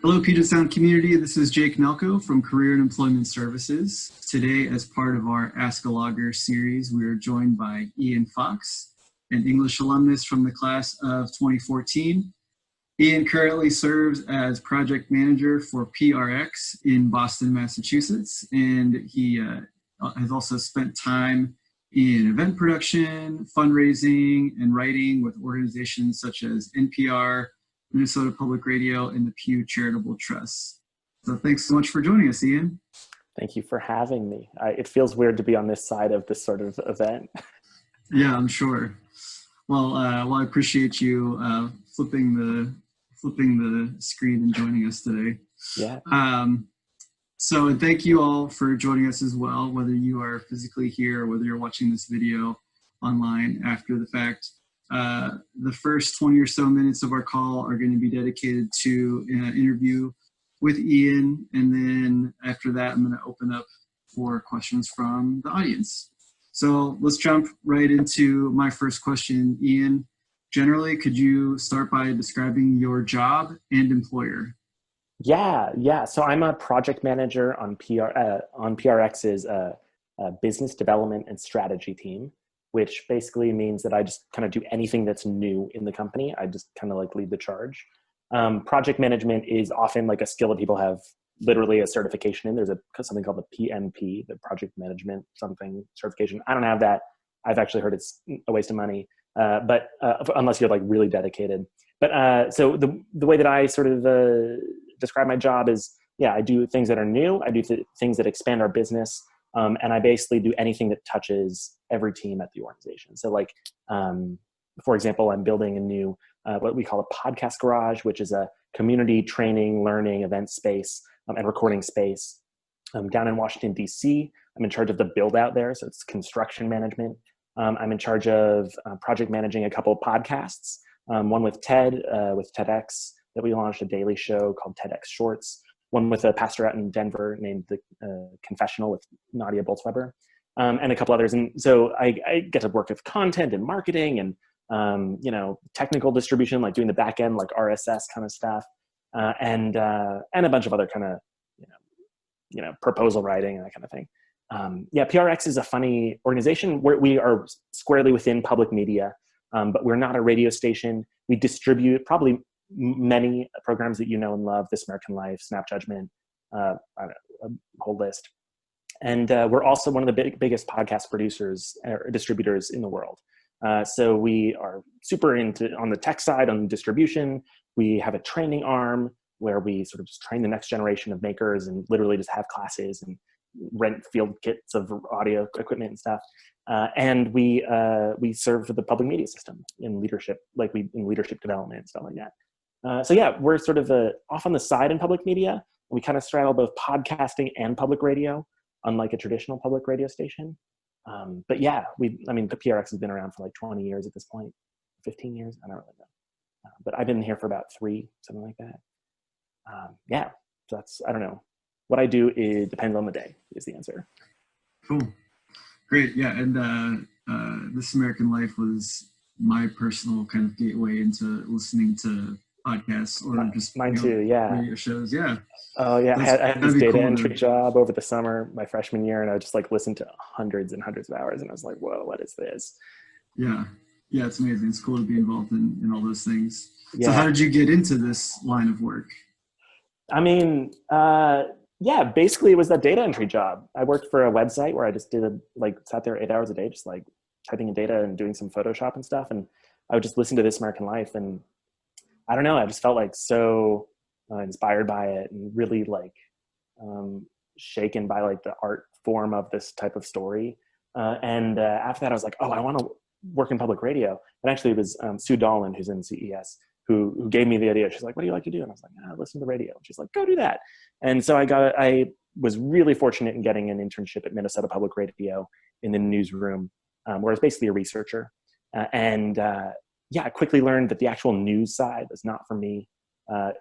Hello, Puget Sound community. This is Jake Nelko from Career and Employment Services. Today, as part of our Ask a Logger series, we are joined by Ian Fox, an English alumnus from the class of 2014. Ian currently serves as project manager for PRX in Boston, Massachusetts, and he has also spent time in event production, fundraising, and writing with organizations such as NPR, Minnesota Public Radio, and the Pew Charitable Trusts. So thanks so much for joining us, Ian. Thank you for having me. It feels weird to be on this side of this sort of event. Yeah, I'm sure. Well, I appreciate you flipping the screen and joining us today. Yeah. So thank you all for joining us as well, whether you are physically here or whether you're watching this video online after the fact. The first 20 or so minutes of our call are going to be dedicated to an interview with Ian, and then after that, I'm going to open up for questions from the audience. So let's jump right into my first question. Ian, generally, could you start by describing your job and employer? Yeah. So I'm a project manager on PRX's business development and strategy team, which basically means that I just kind of do anything that's new in the company. I just kind of like lead the charge. Project management is often like a skill that people have literally a certification in. There's something called the PMP, the project management something certification. I don't have that. I've actually heard it's a waste of money, but unless you're like really dedicated. But so the way that I sort of describe my job is, yeah, I do things that are new. I do things that expand our business. And I basically do anything that touches every team at the organization. So like, for example, I'm building a new, what we call a podcast garage, which is a community training, learning, event space and recording space down in Washington, D.C. I'm in charge of the build out there. So it's construction management. I'm in charge of project managing a couple of podcasts, one with TED, with TEDx that we launched, a daily show called TEDx Shorts. One with a pastor out in Denver named The Confessional with Nadia Bolz-Weber, and a couple others. And so I get to work with content and marketing and, technical distribution, like doing the back end, like RSS kind of stuff, and a bunch of other kind of, proposal writing and that kind of thing. PRX is a funny organization where we are squarely within public media, but we're not a radio station. We distribute probably many programs that you know and love: This American Life, Snap Judgment, a whole list. And we're also one of the biggest podcast producers or distributors in the world. So we are super on the tech side, on distribution. We have a training arm where we sort of just train the next generation of makers and literally just have classes and rent field kits of audio equipment and stuff. And we serve the public media system in leadership, in leadership development and stuff like that. So yeah, we're sort of off on the side in public media. We kind of straddle both podcasting and public radio, unlike a traditional public radio station. But yeah, the PRX has been around for like 20 years at this point, 15 years, I don't really know. But I've been here for about 3, something like that. So that's, I don't know. What I do depends on the day is the answer. Cool. Great. Yeah. And This American Life was my personal kind of gateway into listening to podcasts or just mine too, yeah. radio shows. Yeah. Oh yeah, I had this data cool entry job over the summer, my freshman year, and I just like listened to hundreds and hundreds of hours, and I was like, whoa, what is this? Yeah, it's amazing. It's cool to be involved in all those things. Yeah. So how did you get into this line of work? Basically it was that data entry job. I worked for a website where I just sat there 8 hours a day, just like typing in data and doing some Photoshop and stuff, and I would just listen to This American Life, and I don't know, I just felt like so inspired by it and really shaken by like the art form of this type of story. After that I was like, oh, I want to work in public radio. And actually it was Sue Dolan, who's in CES, who gave me the idea. She's like, what do you like to do? And I was like, listen to the radio. And she's like, go do that. And so I was really fortunate in getting an internship at Minnesota Public Radio in the newsroom, where I was basically a researcher. I quickly learned that the actual news side was not for me.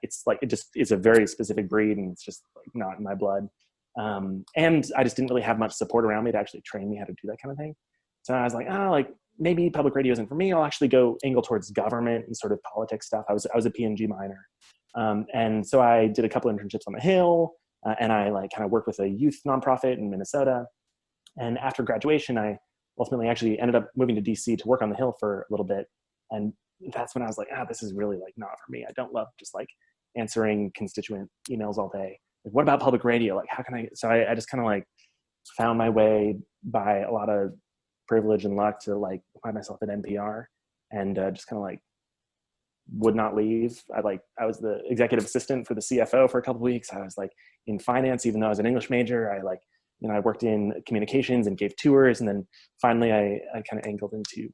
It's like, it just is a very specific breed, and it's just like not in my blood. And I just didn't really have much support around me to actually train me how to do that kind of thing. So I was like, maybe public radio isn't for me. I'll actually go angle towards government and sort of politics stuff. I was a P&G minor. And so I did a couple internships on the Hill, and I like kind of worked with a youth nonprofit in Minnesota. And after graduation, I ultimately actually ended up moving to DC to work on the Hill for a little bit. And that's when I was like, this is really like not for me. I don't love just like answering constituent emails all day. Like, what about public radio? Like, how can I? So I just kind of like found my way by a lot of privilege and luck to like find myself at NPR, and just kind of like would not leave. I was the executive assistant for the CFO for a couple of weeks. I was like in finance, even though I was an English major. I worked in communications and gave tours, and then finally I kind of angled into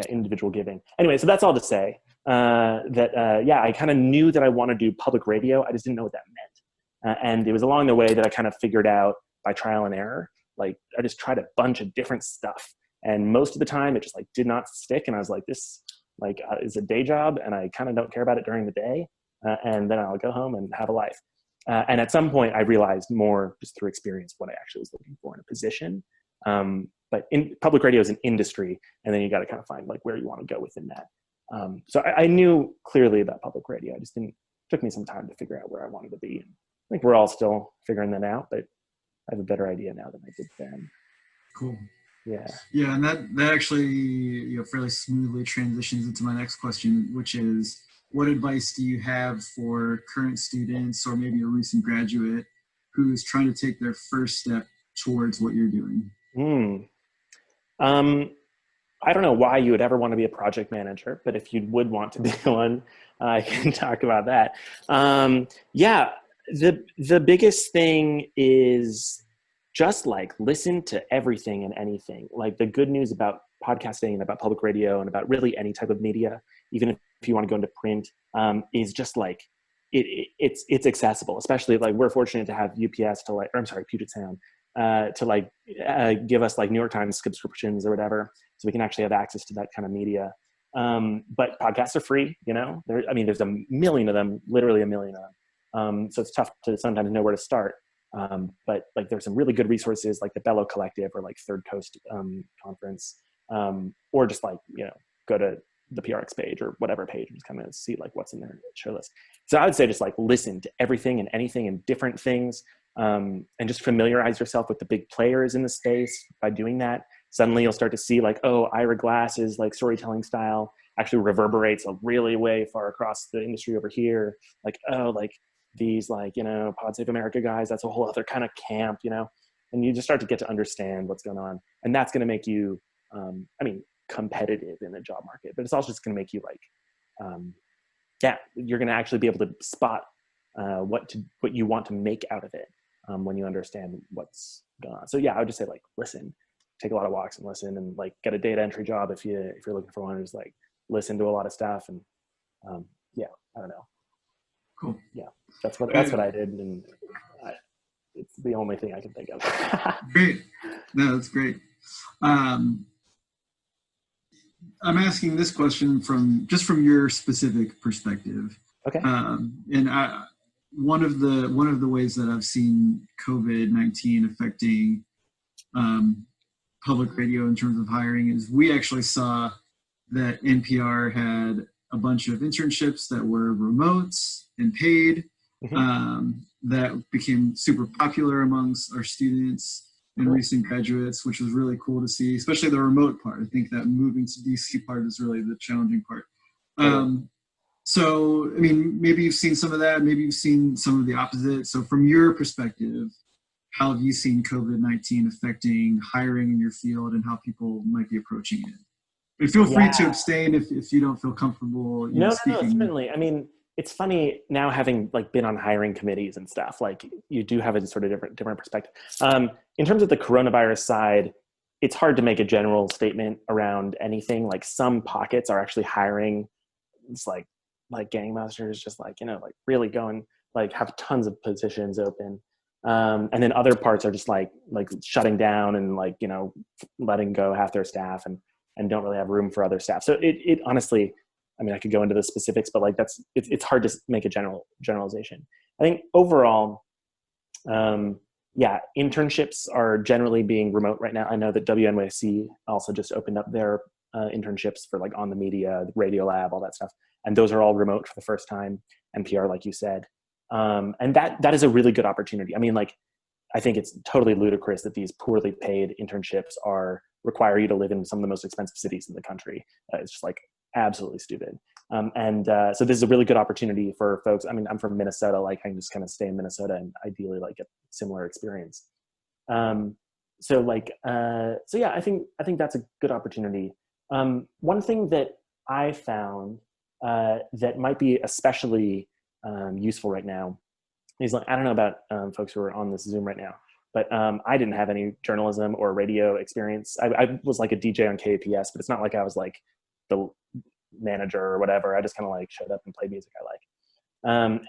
individual giving. Anyway, so that's all to say I kind of knew that I wanted to do public radio. I just didn't know what that meant. And it was along the way that I kind of figured out by trial and error. Like, I just tried a bunch of different stuff, and most of the time it just like did not stick. And I was like, this is a day job, and I kind of don't care about it during the day. And then I'll go home and have a life. And at some point I realized more just through experience what I actually was looking for in a position. But in public radio is an industry, and then you got to kind of find like where you want to go within that. So I knew clearly about public radio. Took me some time to figure out where I wanted to be. And I think we're all still figuring that out, but I have a better idea now than I did then. Cool. Yeah. Yeah, and that actually fairly smoothly transitions into my next question, which is, what advice do you have for current students or maybe a recent graduate who's trying to take their first step towards what you're doing? I don't know why you would ever want to be a project manager, but if you would want to be one, I can talk about that. The biggest thing is just like listen to everything and anything. Like, the good news about podcasting and about public radio and about really any type of media, even if you want to go into print, is just like it's accessible. Especially like we're fortunate to have UPS Puget Sound to give us like New York Times subscriptions or whatever, so we can actually have access to that kind of media. But podcasts are free, there's a million of them, literally a million of them. So it's tough to sometimes know where to start. But like there's some really good resources like the Bellow Collective or like Third Coast Conference, or just like, go to the PRX page or whatever page and just kind of see like what's in their show list. So I would say just like listen to everything and anything and different things, and just familiarize yourself with the big players in the space. By doing that, suddenly you'll start to see like, Ira Glass's like storytelling style actually reverberates a really way far across the industry over here. Like, these like, Pod Save America guys, that's a whole other kind of camp, and you just start to get to understand what's going on. And that's going to make you, competitive in the job market, but it's also just going to make you like, you're going to actually be able to spot what you want to make out of it when you understand what's going on. So I would just say like, listen, take a lot of walks and listen, and like get a data entry job if you're looking for one. Just like listen to a lot of stuff, and I don't know. Cool. Yeah, that's what I did, and it's the only thing I can think of. Great. No, that's great. I'm asking this question from your specific perspective. Okay. And one of the ways that I've seen COVID-19 affecting public radio in terms of hiring is we actually saw that NPR had a bunch of internships that were remote and paid, that became super popular amongst our students and recent graduates, which was really cool to see, especially the remote part. I think that moving to DC part is really the challenging part. So, maybe you've seen some of that, maybe you've seen some of the opposite. So from your perspective, how have you seen COVID-19 affecting hiring in your field and how people might be approaching it? And feel free to abstain if you don't feel comfortable speaking. No, certainly. It's funny now having like been on hiring committees and stuff, like you do have a sort of different perspective. In terms of the coronavirus side, it's hard to make a general statement around anything. Like some pockets are actually hiring. It's like gangbusters, just like, like really going, like have tons of positions open. And then other parts are just like shutting down and like, letting go half their staff and don't really have room for other staff. So it honestly, I could go into the specifics, but like it's hard to make a generalization. I think overall, internships are generally being remote right now. I know that WNYC also just opened up their internships for like on the media, the Radiolab, all that stuff. And those are all remote for the first time, NPR, like you said. And that is a really good opportunity. I mean, like, I think it's totally ludicrous that these poorly paid internships require you to live in some of the most expensive cities in the country. It's just like absolutely stupid. So this is a really good opportunity for folks. I mean, I'm from Minnesota, like I can just kind of stay in Minnesota and ideally like get similar experience. So yeah, I think that's a good opportunity. One thing that I found that might be especially useful right now is, like, I don't know about folks who are on this Zoom right now, but I didn't have any journalism or radio experience. I was like a DJ on KPS, but it's not like I was like the manager or whatever. I just kind of like showed up and played music I like.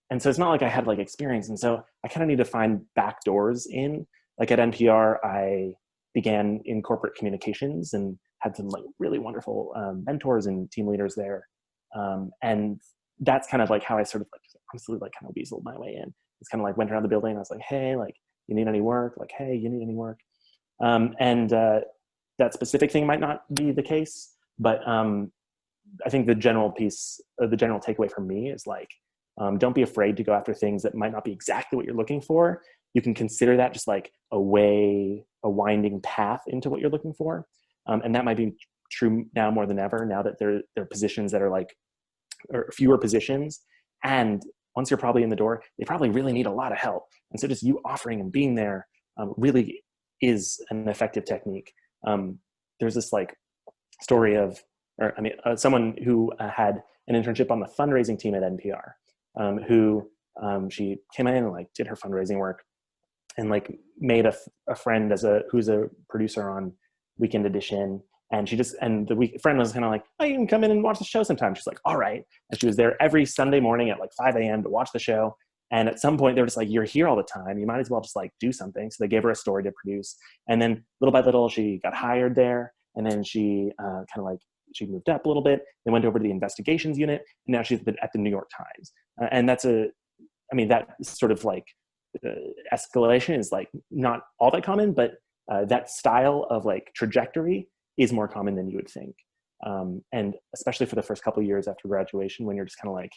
And so it's not like I had like experience. And so I kind of need to find back doors in, like at NPR, I began in corporate communications and had some like really wonderful mentors and team leaders there. And that's kind of like how I sort of like honestly like kind of weaseled my way in. It's kind of like went around the building and I was like, hey, like, you need any work? Like, hey, you need any work? That specific thing might not be the case, but I think the general piece, the general takeaway from me is like, don't be afraid to go after things that might not be exactly what you're looking for. You can consider that just like a winding path into what you're looking for. And that might be true now more than ever, now that there are positions that are like, or fewer positions. And once you're probably in the door, they probably really need a lot of help. And so just you offering and being there really is an effective technique. There's this like story of, someone who had an internship on the fundraising team at NPR, she came in and like did her fundraising work and like made a friend who's a producer on Weekend Edition. And the friend was kind of like, oh, you can come in and watch the show sometime. She's like, all right. And she was there every Sunday morning at like 5 a.m. to watch the show. And at some point they were just like, you're here all the time. You might as well just like do something. So they gave her a story to produce. And then little by little, she got hired there. And then she she moved up a little bit. They went over to the investigations unit. And now she's at the New York Times. And that sort of like escalation is like not all that common, but that style of like trajectory is more common than you would think. And especially for the first couple of years after graduation, when you're just kind of like,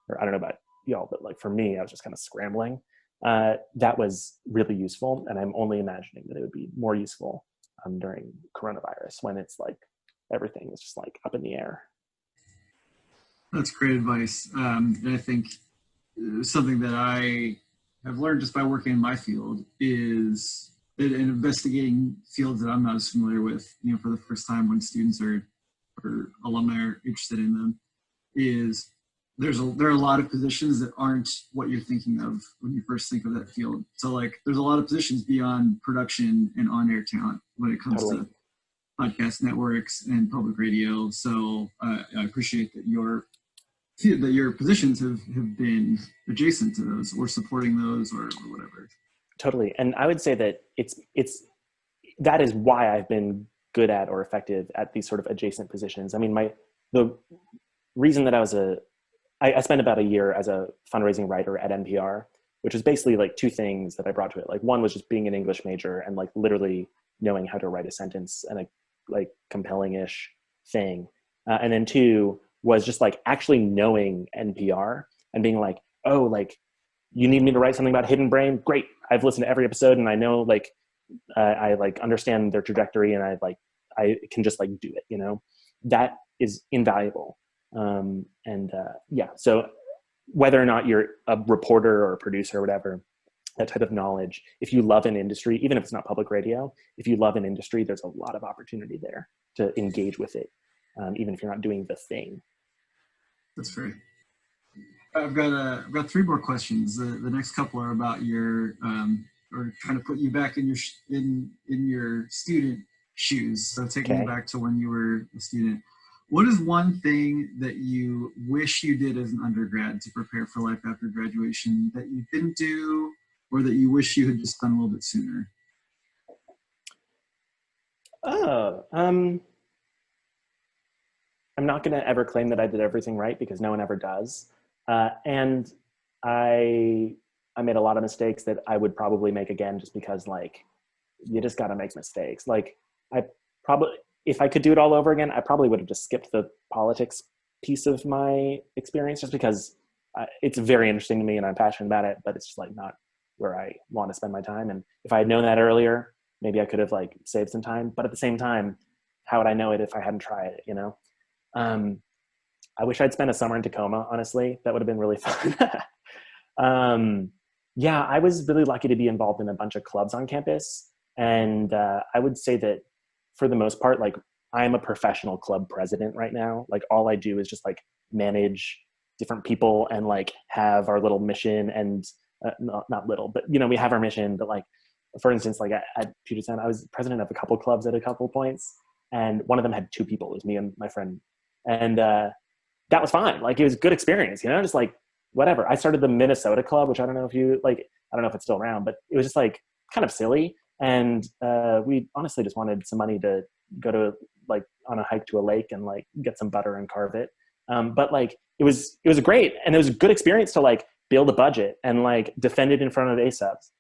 or I don't know about y'all, but like for me, I was just kind of scrambling. That was really useful. And I'm only imagining that it would be more useful during coronavirus, when it's like, everything is just like up in the air. That's great advice. And I think something that I have learned just by working in my field is in investigating fields that I'm not as familiar with, for the first time when students or alumni are interested in them, is there are a lot of positions that aren't what you're thinking of when you first think of that field. So like there's a lot of positions beyond production and on-air talent when it comes to podcast networks and public radio. So I appreciate that your positions have been adjacent to those or supporting those or whatever. Totally. And I would say that that is why I've been good at or effective at these sort of adjacent positions. I mean, the reason that I spent about a year as a fundraising writer at NPR, which was basically like two things that I brought to it. Like one was just being an English major and like literally knowing how to write a sentence and a like compelling-ish thing. And then two was just like actually knowing NPR and being like, oh, like you need me to write something about Hidden Brain? Great. I've listened to every episode and I know like, I like understand their trajectory and I can just like do it, that is invaluable. So whether or not you're a reporter or a producer or whatever, that type of knowledge, if you love an industry, even if it's not public radio, if you love an industry, there's a lot of opportunity there to engage with it, even if you're not doing the thing. That's great. I've got three more questions. The next couple are about your or trying to put you back in your student shoes. So taking you back to when you were a student. What is one thing that you wish you did as an undergrad to prepare for life after graduation that you didn't do, or that you wish you had just done a little bit sooner? I'm not going to ever claim that I did everything right because no one ever does. And I made a lot of mistakes that I would probably make again just because like, you just got to make mistakes. Like if I could do it all over again, I probably would have just skipped the politics piece of my experience, just because it's very interesting to me and I'm passionate about it, but it's just like not where I want to spend my time. And if I had known that earlier, maybe I could have like saved some time, but at the same time, how would I know it if I hadn't tried it, you know? I wish I'd spent a summer in Tacoma, honestly. That would have been really fun. Yeah, I was really lucky to be involved in a bunch of clubs on campus. And I would say that for the most part, like I'm a professional club president right now. Like all I do is just like manage different people and like have our little mission and not little, but you know, we have our mission, but like, for instance, like at Puget, I was president of a couple clubs at a couple points, and one of them had 2 people. It was me and my friend. And that was fine. Like it was a good experience, you know, just like whatever. I started the Minnesota club, which I don't know if you like, I don't know if it's still around, but it was just like kind of silly. And we honestly just wanted some money to go to like on a hike to a lake and like get some butter and carve it. But like it was great, and it was a good experience to like build a budget and like defend it in front of ASUBs.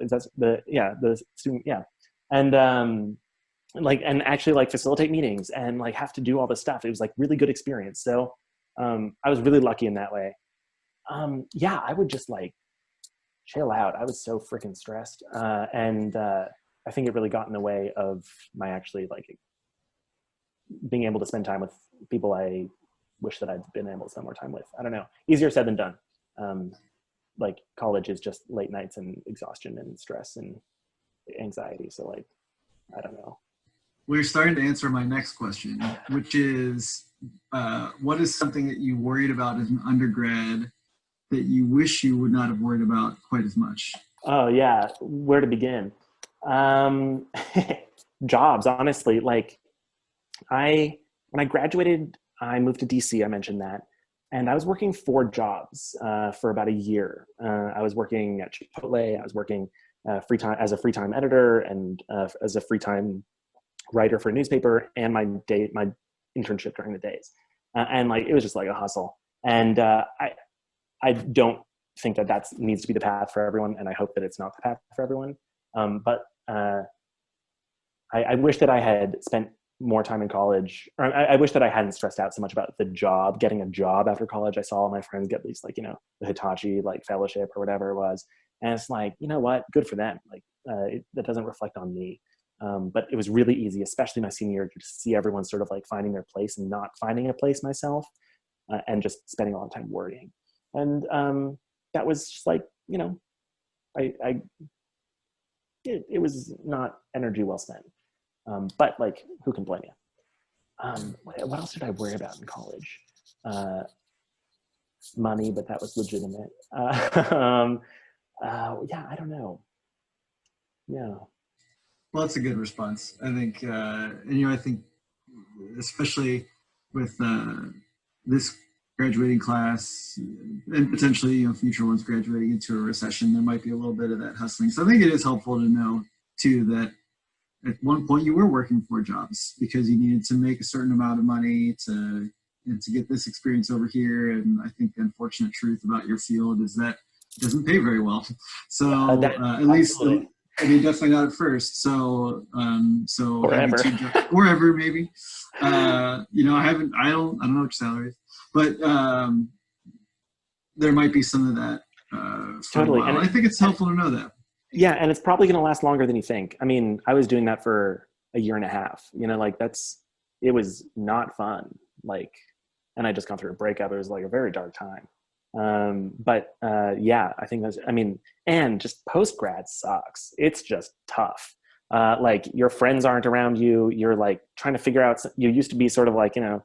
That's the student, and like and actually like facilitate meetings and like have to do all this stuff. It was like really good experience. So I was really lucky in that way. I would just like chill out. I was so freaking stressed, and I think it really got in the way of my actually like being able to spend time with people I wish that I'd been able to spend more time with. I don't know. Easier said than done. Like college is just late nights and exhaustion and stress and anxiety. So like, I don't know. We're starting to answer my next question, which is, what is something that you worried about as an undergrad that you wish you would not have worried about quite as much? Oh yeah, where to begin? Jobs, honestly. Like when I graduated, I moved to DC, I mentioned that. And I was working 4 jobs for about a year. I was working at Chipotle. I was working as a free-time editor and as a free-time writer for a newspaper, and my internship during the days. And like, it was just like a hustle. And I don't think that needs to be the path for everyone. And I hope that it's not the path for everyone. But I wish that I had spent more time in college, or I wish that I hadn't stressed out so much about getting a job after college. I saw all my friends get these, like, you know, the Hitachi like fellowship or whatever it was. And it's like, you know what, good for them. Like that doesn't reflect on me. But it was really easy, especially my senior year, to see everyone sort of like finding their place and not finding a place myself, and just spending a lot of time worrying. And that was just like, you know, it was not energy well spent. But like, who can blame you? What else did I worry about in college? Money, but that was legitimate. Yeah, I don't know. Yeah. Well, that's a good response. I think, and you know, I think especially with this graduating class and potentially, you know, future ones graduating into a recession, there might be a little bit of that hustling. So I think it is helpful to know too that at one point you were working 4 jobs because you needed to make a certain amount of money to get this experience over here. And I think the unfortunate truth about your field is that it doesn't pay very well. So at least, I mean, definitely not at first. So Or having ever. 2 jobs, or ever maybe. You know, I don't know what your salary is, but there might be some of that for Totally. a while. And I think it's helpful to know that. yeah, and it's probably going to last longer than you think. I mean, I was doing that for a year and a half. You know, like it was not fun. Like, and I just gone through a breakup. It was like a very dark time. But yeah, I think and just post-grad sucks. It's just tough. Like your friends aren't around you. You're like trying to figure out, you used to be sort of like, you know,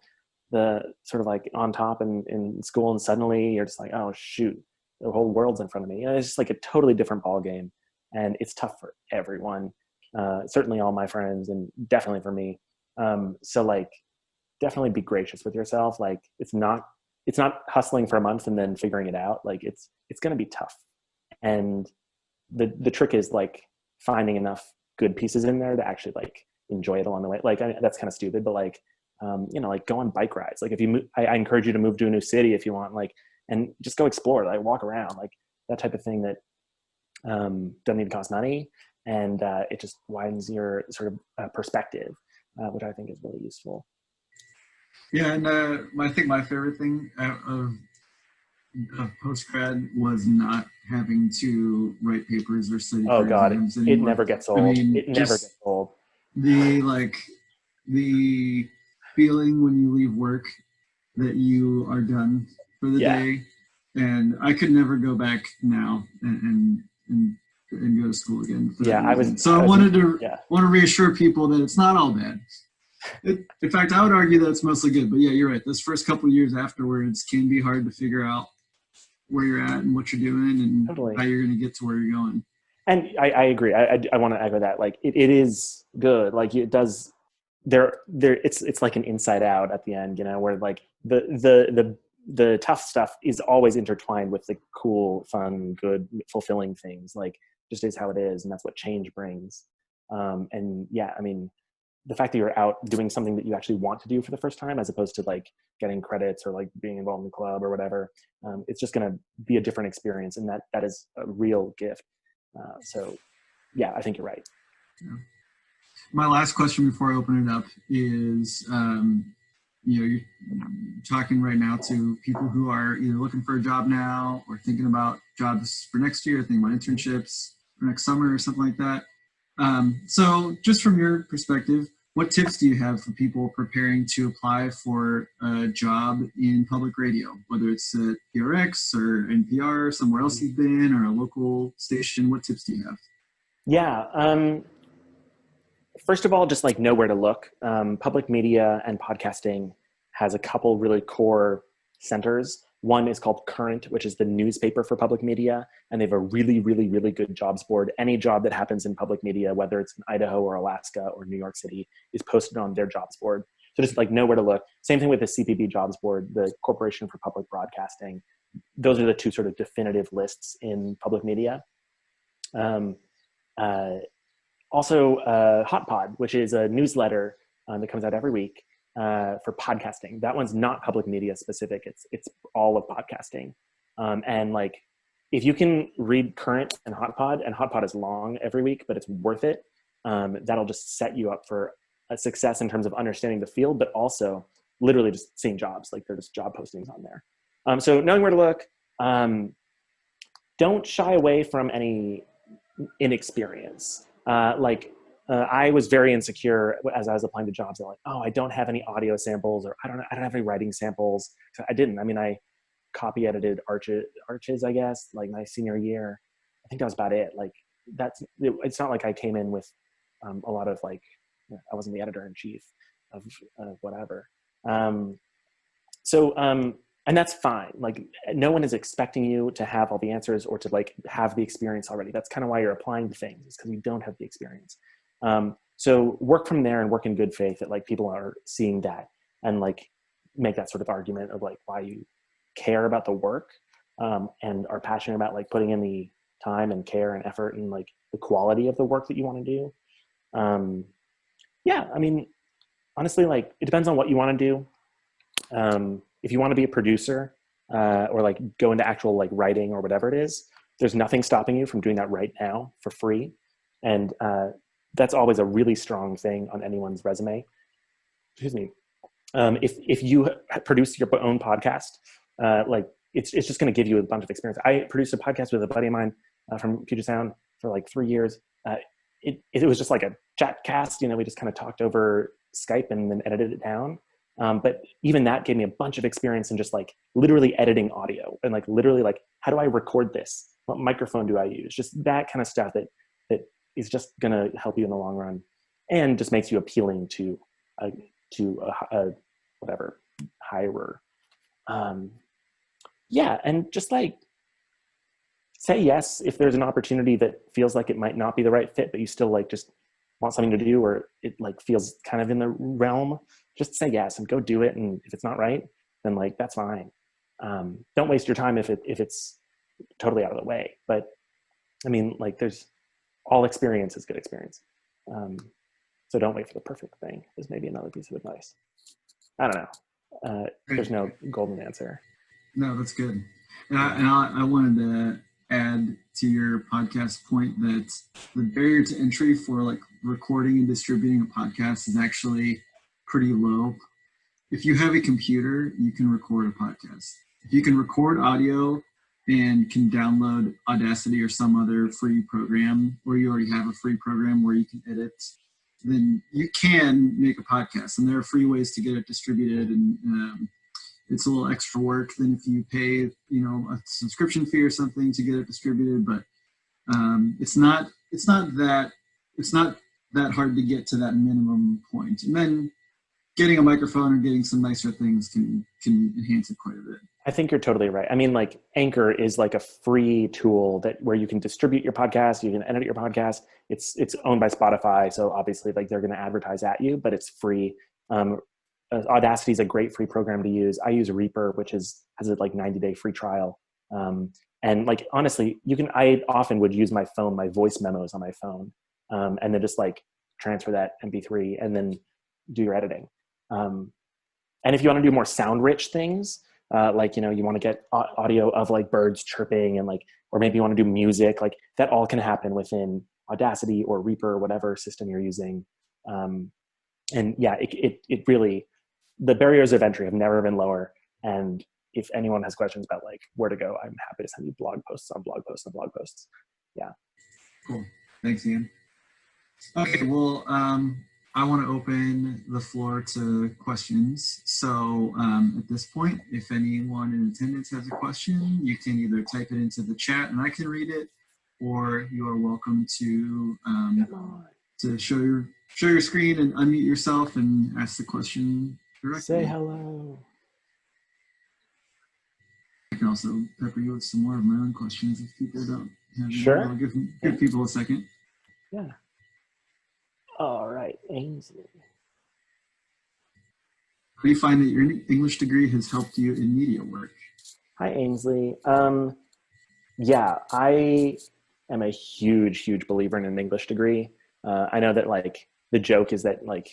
the sort of like on top in school, and suddenly you're just like, oh shoot, the whole world's in front of me. You know, it's just like a totally different ball game, and it's tough for everyone. Certainly all my friends, and definitely for me. So like, definitely be gracious with yourself. Like it's not hustling for a month and then figuring it out. Like it's going to be tough. And the trick is like finding enough good pieces in there to actually like enjoy it along the way. Like that's kind of stupid, but like, you know, like go on bike rides. Like if you move, I encourage you to move to a new city if you want, like, and just go explore, like walk around, like that type of thing that doesn't even cost money. And it just widens your sort of perspective. which I think is really useful. Yeah, and I think my favorite thing of post-grad was not having to write papers or study Oh for God, exams it anymore. never gets I old. mean, It never just gets old. the feeling when you leave work that you are done for the Yeah. day, and I could never go back now and go to school again for that reason. So I want to reassure people that it's not all bad. In fact, I would argue that it's mostly good. But yeah, you're right. Those first couple of years afterwards can be hard to figure out where you're at and what you're doing and how you're going to get to where you're going. And I agree. I want to echo that. Like it is good. Like it does. It's like an inside out at the end, where like the tough stuff is always intertwined with the cool, fun, good, fulfilling things. Like just is how it is, and that's what change brings. And yeah, I mean, the fact that you're out doing something that you actually want to do for the first time, as opposed to like getting credits or like being involved in the club or whatever, it's just going to be a different experience, and that is a real gift. So yeah, I think you're right. Yeah. My last question before I open it up is, you're talking right now to people who are either looking for a job now or thinking about jobs for next year, thinking about internships for next summer or something like that. So just from your perspective, what tips do you have for people preparing to apply for a job in public radio, whether it's at PRX or NPR, somewhere else you've been, or a local station? What tips do you have? Yeah. First of all, just like know where to look. Public media and podcasting has a couple really core centers. One is called Current, which is the newspaper for public media, and they have a really, really, really good jobs board. Any job that happens in public media, whether it's in Idaho or Alaska or New York City, is posted on their jobs board. So just like know where to look. Same thing with the CPB jobs board, the Corporation for Public Broadcasting. Those are the two sort of definitive lists in public media. Also, Hot Pod, which is a newsletter that comes out every week for podcasting. That one's not public media specific. It's all of podcasting. And like, if you can read Current and Hot Pod is long every week, but it's worth it. That'll just set you up for a success in terms of understanding the field, but also literally just seeing jobs. Like they're just job postings on there. So knowing where to look. Don't shy away from any inexperience. I was very insecure as I was applying to jobs. I'm like, oh, I don't have any audio samples, or I don't have any writing samples. I didn't. I mean, I copy edited Arches, I guess, like my senior year. I think that was about it. Like it's not like I came in with a lot of like, I wasn't the editor in chief of whatever. And that's fine. Like no one is expecting you to have all the answers or to like have the experience already. That's kind of why you're applying to things, is because you don't have the experience. So work from there and work in good faith that like people are seeing that and like make that sort of argument of like why you care about the work and are passionate about like putting in the time and care and effort and like the quality of the work that you want to do. Yeah, I mean, honestly, like it depends on what you want to do. If you want to be a producer or like go into actual like writing or whatever it is, there's nothing stopping you from doing that right now for free. And that's always a really strong thing on anyone's resume. Excuse me. If you produce your own podcast, like it's just going to give you a bunch of experience. I produced a podcast with a buddy of mine from Puget Sound for like 3 years. It was just like a chat cast, we just kind of talked over Skype and then edited it down. But even that gave me a bunch of experience in just like literally editing audio and like literally like, how do I record this? What microphone do I use? Just that kind of stuff that is just going to help you in the long run and just makes you appealing to whatever hirer. Yeah. And just like say yes if there's an opportunity that feels like it might not be the right fit, but you still like just want something to do, or it like feels kind of in the realm, just say yes and go do it. And if it's not right, then like, that's fine. Don't waste your time if it's totally out of the way. But I mean, like there's all experience is good experience. So don't wait for the perfect thing is maybe another piece of advice. I don't know. There's no golden answer. No, that's good. And I wanted to add to your podcast point that the barrier to entry for like recording and distributing a podcast is actually pretty low. If you have a computer, you can record a podcast. If you can record audio and can download Audacity or some other free program, or you already have a free program where you can edit, then you can make a podcast. And there are free ways to get it distributed, and it's a little extra work than if you pay, a subscription fee or something to get it distributed. But it's not that hard to get to that minimum point. And then getting a microphone or getting some nicer things can enhance it quite a bit. I think you're totally right. I mean, like Anchor is like a free tool where you can distribute your podcast, you can edit your podcast. It's owned by Spotify, so obviously like they're going to advertise at you, but it's free. Audacity is a great free program to use. I use Reaper, which has a like 90-day free trial. And like honestly, I often would use my phone, my voice memos on my phone, and then just like transfer that MP3 and then do your editing. And if you want to do more sound-rich things, like, you want to get audio of like birds chirping and like, or maybe you want to do music, like that all can happen within Audacity or Reaper or whatever system you're using. And yeah, it really, the barriers of entry have never been lower. And if anyone has questions about like where to go, I'm happy to send you blog posts on blog posts on blog posts. Yeah. Cool. Thanks, Ian. Okay. Well, I want to open the floor to questions. So at this point, if anyone in attendance has a question, you can either type it into the chat and I can read it, or you are welcome to show your screen and unmute yourself and ask the question directly. Say hello. I can also pepper you with some more of my own questions if people don't have any. Sure. I'll give people a second. Yeah. All right, Ainsley. How do you find that your English degree has helped you in media work? Hi, Ainsley. Yeah, I am a huge believer in an English degree. I know that like the joke is that like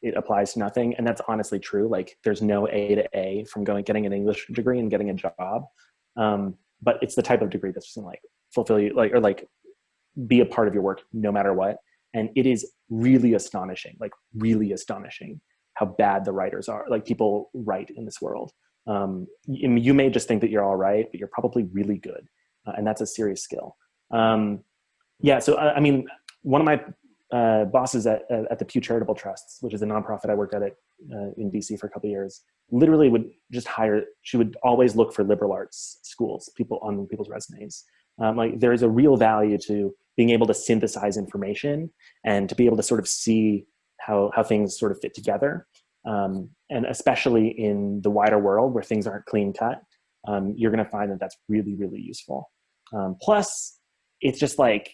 it applies to nothing, and that's honestly true. Like there's no A to A from getting an English degree and getting a job. But it's the type of degree that's just gonna like fulfill you, like, or like be a part of your work no matter what. And it is really astonishing how bad the writers are, like people write in this world. You may just think that you're all right, but you're probably really good. And that's a serious skill. Yeah, so I mean, one of my bosses at the Pew Charitable Trusts, which is a nonprofit I worked at in DC for a couple of years, literally would just she would always look for liberal arts schools, people on people's resumes. Like there is a real value to being able to synthesize information and to be able to sort of see how things sort of fit together. And especially in the wider world where things aren't clean cut, you're going to find that that's really, really useful. Plus, it's just like,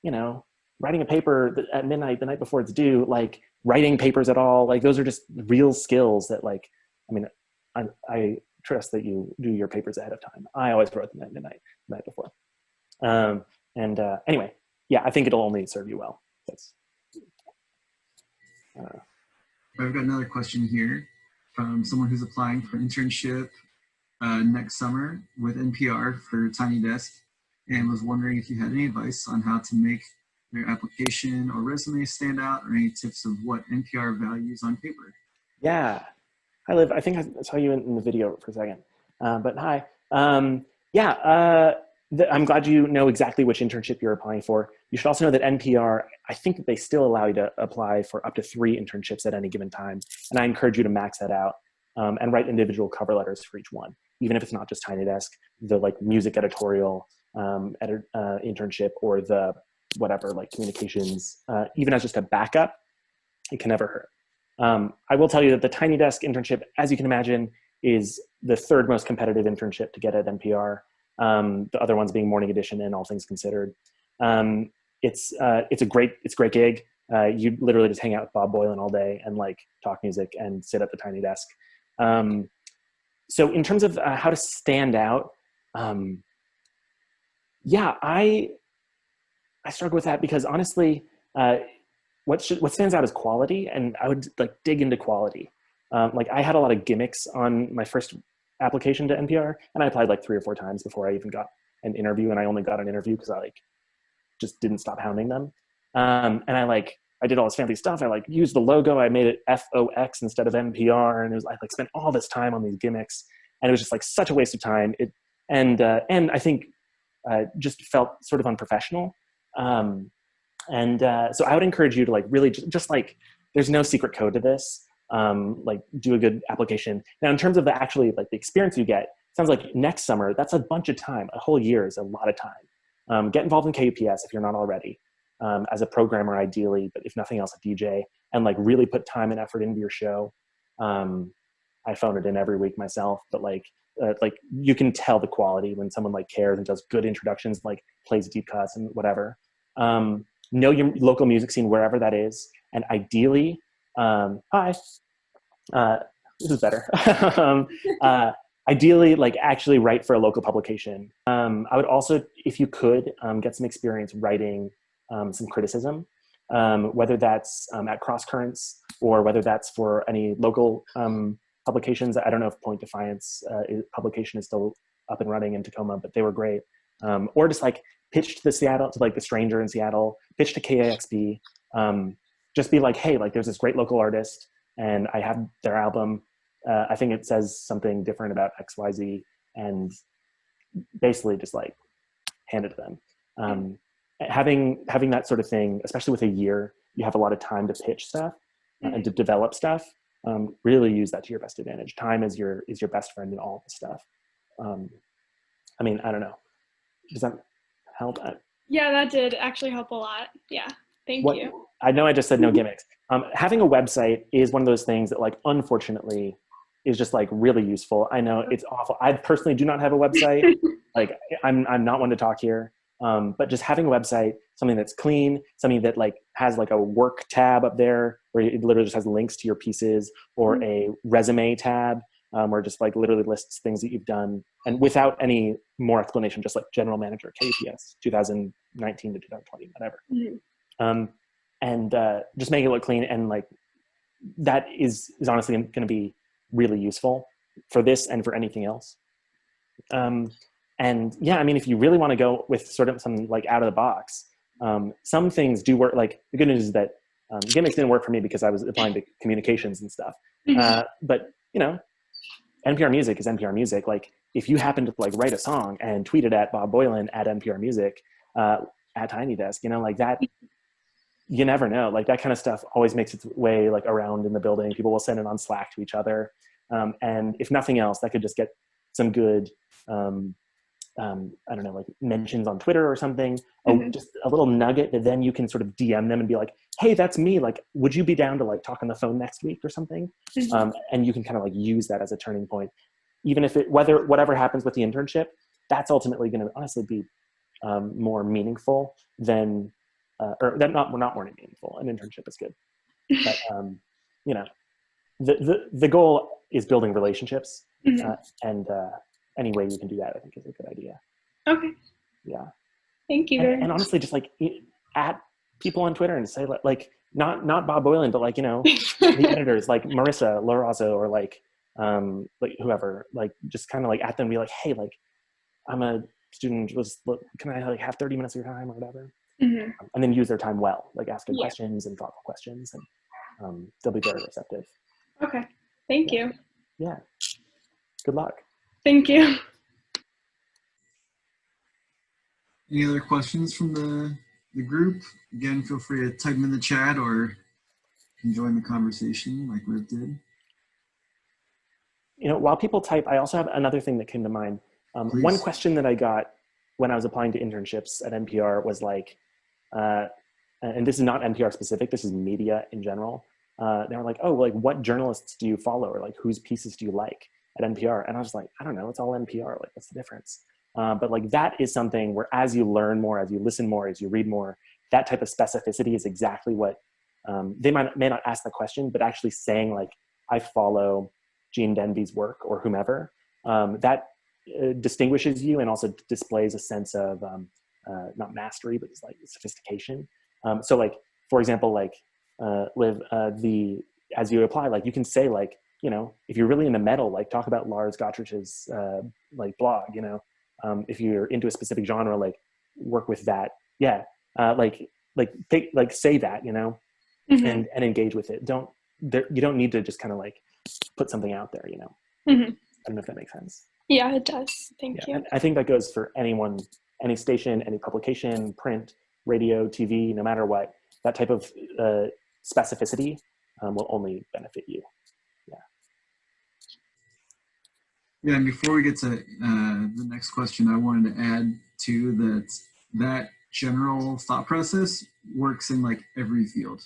writing a paper at midnight, the night before it's due, like writing papers at all, like those are just real skills that like, I mean, I trust that you do your papers ahead of time. I always wrote them at midnight, the night before. Anyway, yeah, I think it'll only serve you well. I've got another question here from someone who's applying for an internship next summer with NPR for Tiny Desk, and was wondering if you had any advice on how to make their application or resume stand out, or any tips of what NPR values on paper. Yeah. Hi, Liv. I think I saw you in the video for a second, but hi. I'm glad you know exactly which internship you're applying for. You should also know that NPR, I think that they still allow you to apply for up to 3 internships at any given time. And I encourage you to max that out and write individual cover letters for each one, even if it's not just Tiny Desk, the like music editorial internship, or the whatever, like communications, even as just a backup, it can never hurt. I will tell you that the Tiny Desk internship, as you can imagine, is the 3rd most competitive internship to get at NPR. The other ones being Morning Edition and All Things Considered. It's a great gig. You literally just hang out with Bob Boilen all day and like talk music and sit at the Tiny Desk. So in terms of how to stand out, I struggle with that because honestly, what stands out is quality, and I would like dig into quality. Like I had a lot of gimmicks on my first application to NPR, and I applied like 3 or 4 times before I even got an interview, and I only got an interview because I like just didn't stop hounding them. And I like I did all this fancy stuff. I like used the logo. I made it FOX instead of NPR. And it was, I like spent all this time on these gimmicks, and it was just like such a waste of time. And I think just felt sort of unprofessional. So I would encourage you to like really just like, there's no secret code to this. Like do a good application. Now, in terms of the actually like the experience you get, it sounds like next summer, that's a bunch of time. A whole year is a lot of time. Get involved in KUPS if you're not already, as a programmer ideally, but if nothing else, a DJ, and like really put time and effort into your show. I phone it in every week myself, but like you can tell the quality when someone like cares and does good introductions, like plays deep cuts and whatever. Know your local music scene wherever that is, and ideally, this is better. Ideally, like actually write for a local publication. I would also, if you could, get some experience writing some criticism, whether that's at Cross Currents or whether that's for any local publications. I don't know if Point Defiance publication is still up and running in Tacoma, but they were great. Or just like pitch to to like The Stranger in Seattle, pitch to KAXP, just be like, hey, like there's this great local artist and I have their album. I think it says something different about XYZ, and basically just like hand it to them. Having that sort of thing, especially with a year, you have a lot of time to pitch stuff and to develop stuff. Really use that to your best advantage. Time is your best friend in all this stuff. I mean, I don't know. Does that help? Yeah, that did actually help a lot. Yeah, thank you. I know I just said no gimmicks. Having a website is one of those things that, like, unfortunately, is just like really useful. I know it's awful. I personally do not have a website. Like, I'm not one to talk here. But just having a website, something that's clean, something that like has like a work tab up there where it literally just has links to your pieces, or a resume tab where it just like literally lists things that you've done, and without any more explanation, just like general manager, KUPS, 2019 to 2020, whatever. And just make it look clean, and like that is honestly going to be really useful for this and for anything else. And yeah, I mean, if you really want to go with sort of some like out of the box, some things do work. Like, the good news is that gimmicks didn't work for me because I was applying to communications and stuff. But you know, NPR Music is NPR Music. Like, if you happen to like write a song and tweet it at Bob Boylan at NPR Music at Tiny Desk, you know, like that, you never know. Like, that kind of stuff always makes its way like around in the building. People will send it on Slack to each other. And if nothing else, that could just get some good, I don't know, like mentions on Twitter or something, just a little nugget that then you can sort of DM them and be like, hey, that's me. Like, would you be down to like talk on the phone next week or something? And you can kind of like use that as a turning point. Even if whatever happens with the internship, that's ultimately going to honestly be more meaningful than, not more meaningful. An internship is good. But, you know, the goal is building relationships, and any way you can do that, I think, is a good idea. Okay. Yeah. Thank you very much. And honestly, just like at people on Twitter and say like not Bob Boylan, but like, you know, the editors like Marissa Lorazzo or like whoever, like just kind of like at them and be like, hey, like I'm a student, can I like have 30 minutes of your time or whatever? And then use their time well, like ask good questions and thoughtful questions, and they'll be very receptive. Okay. Thank you. Yeah. Good luck. Thank you. Any other questions from the group? Again, feel free to type them in the chat or join the conversation like Liv did. You know, while people type, I also have another thing that came to mind. One question that I got when I was applying to internships at NPR was like, and this is not NPR specific, this is media in general. They were like, oh, like what journalists do you follow, or like whose pieces do you like at NPR? And I was like, I don't know, it's all NPR, like what's the difference? But like that is something where as you learn more, as you listen more, as you read more, that type of specificity is exactly what they may not ask the question, but actually saying like, I follow Gene Denby's work or whomever, that distinguishes you and also displays a sense of not mastery, but it's like sophistication. So like, for example, like Liv, as you apply, like you can say like, you know, if you're really into metal, like talk about Lars Gottrich's like blog, you know, if you're into a specific genre, like work with that. Yeah. Like say that, you know, Mm-hmm. and engage with it. You don't need to just kind of like put something out there, you know? Mm-hmm. I don't know if that makes sense. Yeah, it does. Thank you. And I think that goes for anyone, any station, any publication, print, radio, TV, no matter what. That type of specificity will only benefit you. Yeah, and before we get to the next question, I wanted to add too that general thought process works in like every field.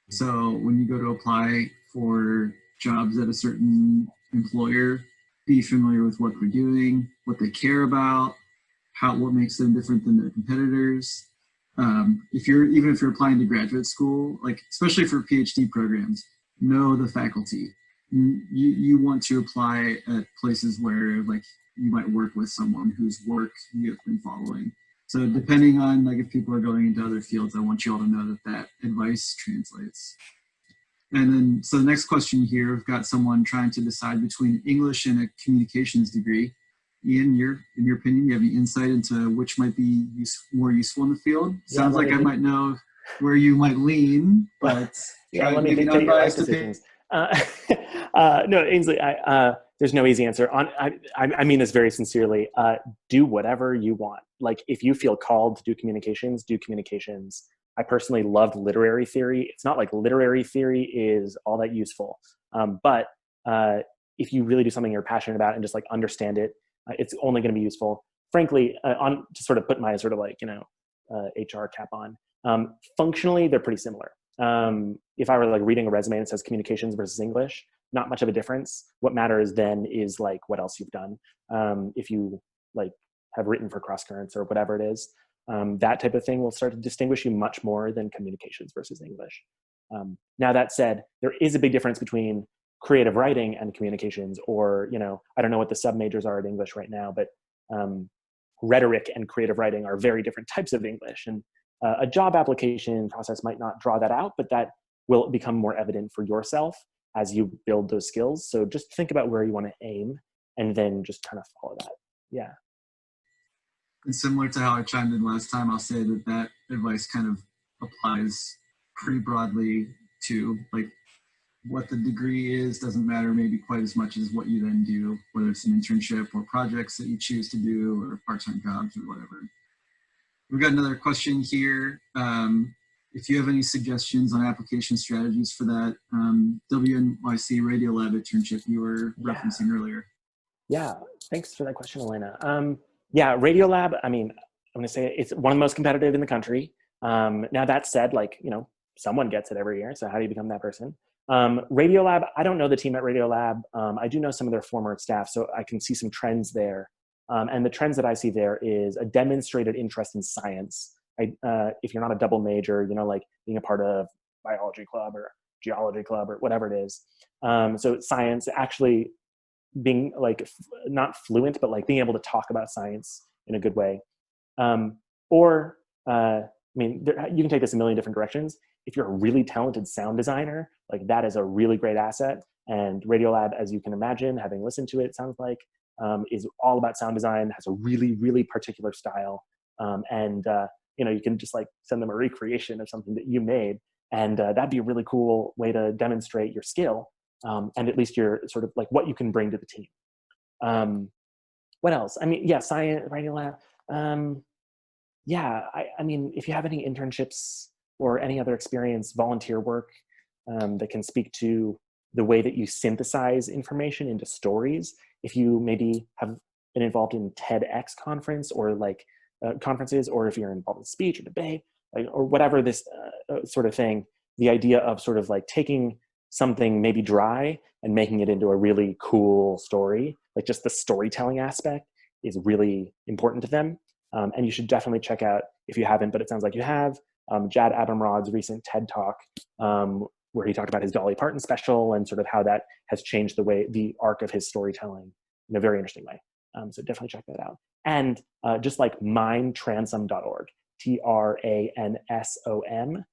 So when you go to apply for jobs at a certain employer, be familiar with what they're doing, what they care about, what makes them different than their competitors. Even if you're applying to graduate school, like especially for PhD programs, know the faculty. You want to apply at places where like you might work with someone whose work you have been following. So depending on like if people are going into other fields, I want you all to know that advice translates. And then, so the next question here, we've got someone trying to decide between English and a communications degree. Ian, in your opinion, you have any insight into which might be more useful in the field? Sounds like I might know where you might lean, but let me dictate your life decisions. No, Ainsley, there's no easy answer. I mean this very sincerely. Do whatever you want. Like if you feel called to do communications, do communications. I personally loved literary theory. It's not like literary theory is all that useful, but if you really do something you're passionate about and just like understand it, it's only going to be useful. Frankly, to sort of put my sort of like, HR cap on, functionally, they're pretty similar. If I were like reading a resume and it says communications versus English, not much of a difference. What matters then is like what else you've done. If you like have written for Cross Currents or whatever it is, that type of thing will start to distinguish you much more than communications versus English. Now that said, there is a big difference between creative writing and communications, or, I don't know what the sub majors are at English right now, but rhetoric and creative writing are very different types of English. And a job application process might not draw that out, but that will become more evident for yourself as you build those skills. So just think about where you want to aim and then just kind of follow that. Yeah. And similar to how I chimed in last time, I'll say that advice kind of applies pretty broadly to like what the degree is doesn't matter maybe quite as much as what you then do, whether it's an internship or projects that you choose to do or part-time jobs or whatever. We've got another question here. If you have any suggestions on application strategies for that WNYC Radiolab internship you were referencing earlier. Yeah, thanks for that question, Elena. Radiolab, I'm going to say it's one of the most competitive in the country. Now that said, someone gets it every year. So how do you become that person? Radiolab, I don't know the team at Radiolab. I do know some of their former staff, so I can see some trends there. And the trends that I see there is a demonstrated interest in science. If you're not a double major, like being a part of biology club or geology club or whatever it is. So science, actually being like not fluent, but like being able to talk about science in a good way. You can take this a million different directions. If you're a really talented sound designer, like that is a really great asset. And Radiolab, as you can imagine, having listened to it, sounds like, is all about sound design, has a really, really particular style. You can just like send them a recreation of something that you made. And that'd be a really cool way to demonstrate your skill. And at least you're sort of like what you can bring to the team. What else? Science, Radiolab. If you have any internships or any other experience, volunteer work that can speak to the way that you synthesize information into stories. If you maybe have been involved in TEDx conference or conferences, or if you're involved in speech or debate, or whatever this sort of thing, the idea of sort of like taking something maybe dry and making it into a really cool story, like just the storytelling aspect is really important to them. And you should definitely check out, if you haven't, but it sounds like you have, Jad Abumrad's recent TED Talk, where he talked about his Dolly Parton special and sort of how that has changed the arc of his storytelling in a very interesting way. So definitely check that out. And just like mindtransom.org, TRANSOM,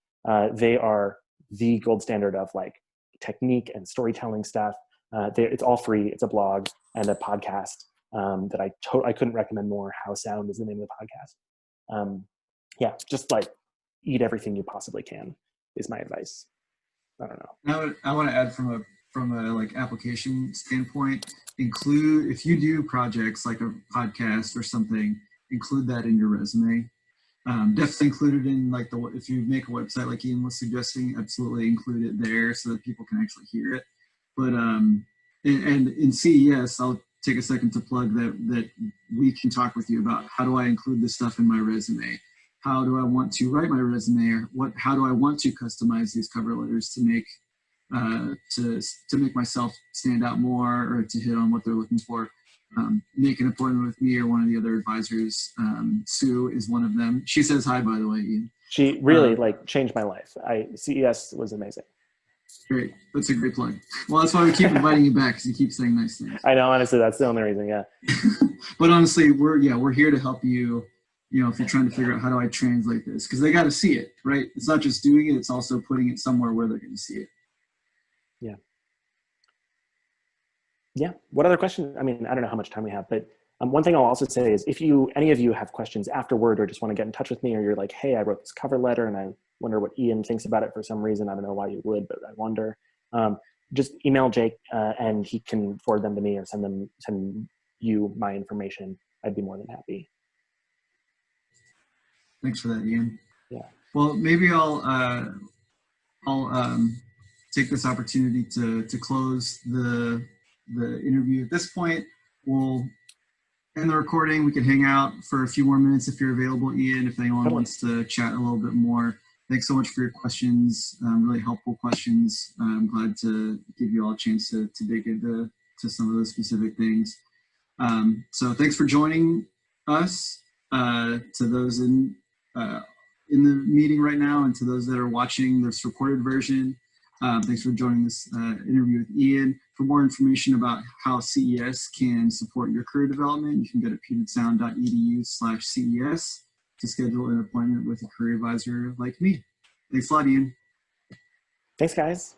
they are the gold standard of like technique and storytelling stuff. It's all free. It's a blog and a podcast that I couldn't recommend more. How Sound is the name of the podcast. Just like eat everything you possibly can is my advice. I don't know. I want to add from a like application standpoint, include, if you do projects like a podcast or something, include that in your resume. Definitely include it in like if you make a website like Ian was suggesting, absolutely include it there so that people can actually hear it. But and in CES, I'll take a second to plug that we can talk with you about how do I include this stuff in my resume? How do I want to write my resume, or how do I want to customize these cover letters to make myself stand out more, or to hit on what they're looking for. Make an appointment with me or one of the other advisors. Sue is one of them. She says hi, by the way, Ian. She really like changed my life. CES was amazing. Great. That's a great plug. Well, that's why we keep inviting you back, because you keep saying nice things. I know, honestly, that's the only reason, yeah. But honestly, we're here to help you, if you're trying to figure out how do I translate this, because they got to see it, right? It's not just doing it, it's also putting it somewhere where they're going to see it. Yeah. Yeah. What other questions? I mean, I don't know how much time we have, but one thing I'll also say is if any of you have questions afterward or just want to get in touch with me, or you're like, hey, I wrote this cover letter and I wonder what Ian thinks about it for some reason. I don't know why you would, but I wonder. Just email Jake and he can forward them to me or send you my information. I'd be more than happy. Thanks for that, Ian. Yeah. Well, maybe I'll take this opportunity to close the interview. At this point, we'll end the recording. We can hang out for a few more minutes if you're available, Ian, if anyone wants to chat a little bit more. Thanks so much for your questions, really helpful questions. I'm glad to give you all a chance to dig into some of those specific things. So thanks for joining us. To those in the meeting right now, and to those that are watching this recorded version, thanks for joining this interview with Ian. For more information about how CES can support your career development, you can go to pugetsound.edu/CES to schedule an appointment with a career advisor like me. Thanks a lot, Ian. Thanks, guys.